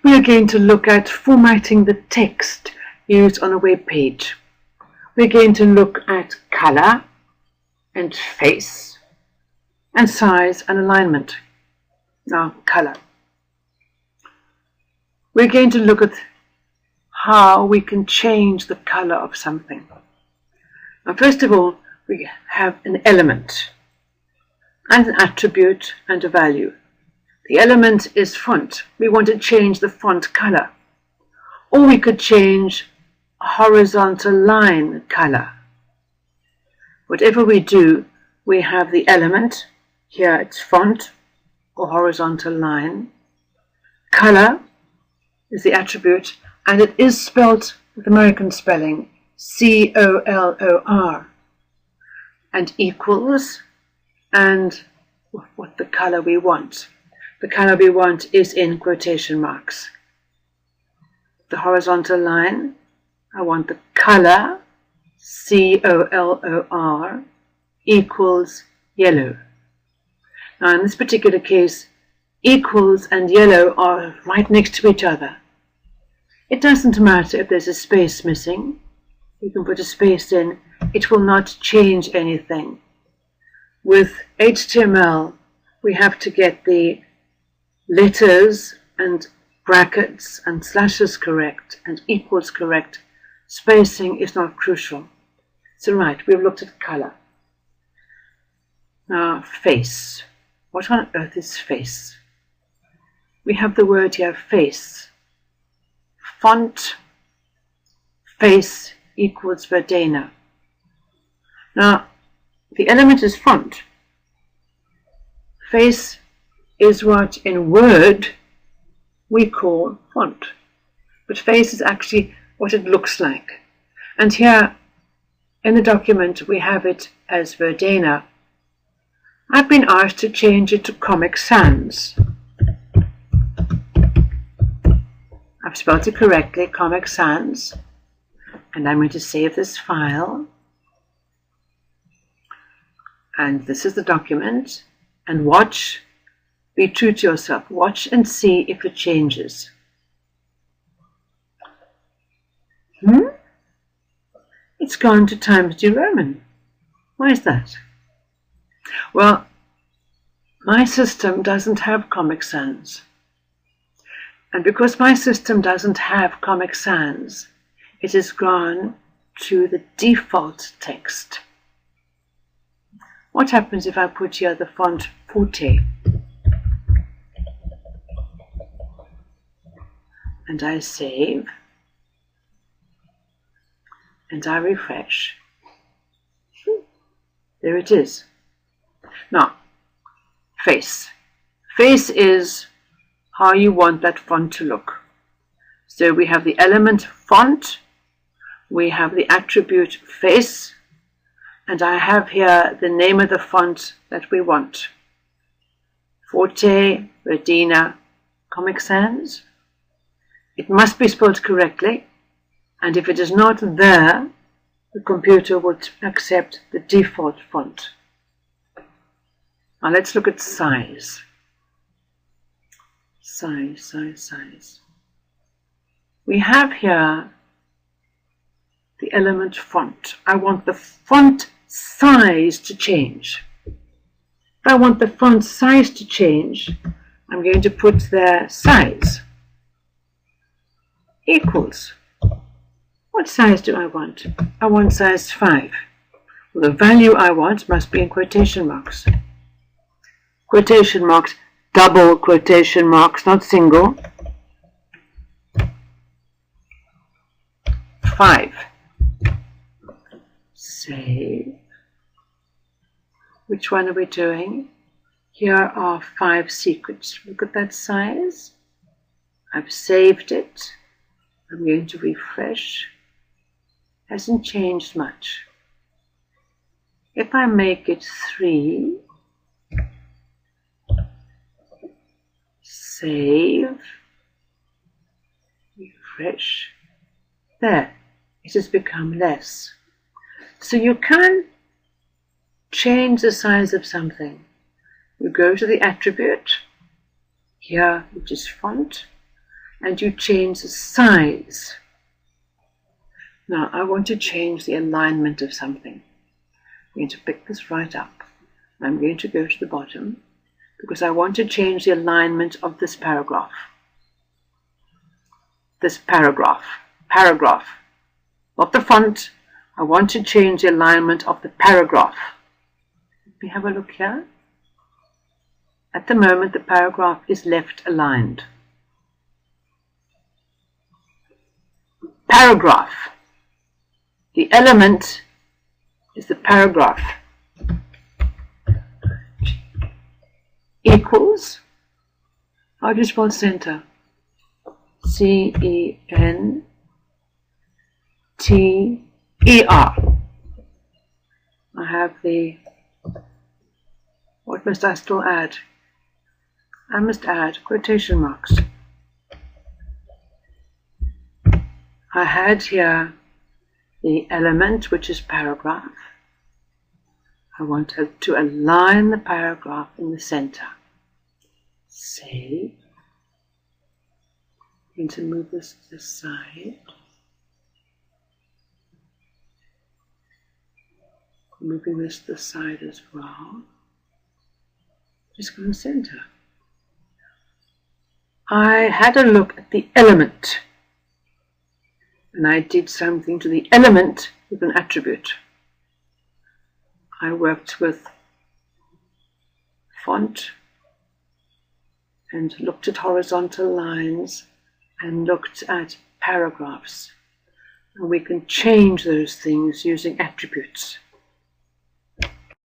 We are going to look at formatting the text used on a web page. We're going to look at color and face and size and alignment. Now, color. We're going to look at how we can change the color of something. Now, first of all, we have an element and an attribute and a value. The element is font. We want to change the font color. Or we could change a horizontal line color. Whatever we do, we have the element. Here it's font or horizontal line. Color is the attribute, and it is spelled with American spelling, C-O-L-O-R. And equals, and what the color we want. The color we want is in quotation marks. The horizontal line, I want the color, C-O-L-O-R, equals yellow. Now in this particular case, equals and yellow are right next to each other. It doesn't matter if there's a space missing. You can put a space in. It will not change anything. With HTML, we have to get the letters and brackets and slashes correct and equals correct. Spacing is not crucial. So right, we've looked at color. Now, face. What on earth is face? We have the word here, face. Font, face equals Verdana. Now, the element is font. Face is what in Word we call font. But face is actually what it looks like. And here in the document we have it as Verdana. I've been asked to change it to Comic Sans. I've spelled it correctly, Comic Sans. And I'm going to save this file. And this is the document. And watch, be true to yourself. Watch and see if it changes. It's gone to Times New Roman. Why is that? Well, my system doesn't have Comic Sans. And because my system doesn't have Comic Sans, it has gone to the default text. What happens if I put here the font Forte? And I save. And I refresh. There it is. Now, face. Face is how you want that font to look. So we have the element font, we have the attribute face, and I have here the name of the font that we want. Forte, Verdana, Comic Sans. It must be spelled correctly, and if it is not there, the computer would accept the default font. Now let's look at size. Size. We have here the element font. I want the font size to change. If I want the font size to change, I'm going to put their size equals. What size do I want? I want size 5. Well, the value I want must be in quotation marks. Quotation marks, double quotation marks, not single. 5. Save. Which one are we doing? Here are 5 secrets. Look at that size. I've saved it. I'm going to refresh. Hasn't changed much. If I make it 3, save, refresh, there, it has become less. So you can change the size of something. You go to the attribute, here which is font, and you change the size. Now I want to change the alignment of something. I'm going to pick this right up. I'm going to go to the bottom because I want to change the alignment of this paragraph. This paragraph, not the font. I want to change the alignment of the paragraph. Let me have a look here. At the moment, the paragraph is left aligned. Paragraph. The element is the paragraph. Equals. How do you spell center? C-E-N-T-E-R. I have the, what must I still add? I must add quotation marks. I had here the element, which is paragraph. I want to align the paragraph in the center. Save. I'm going to move this to the side. Moving this to the side as well. Just go to the center. I had a look at the element, and I did something to the element with an attribute. I worked with font and looked at horizontal lines and looked at paragraphs. And we can change those things using attributes.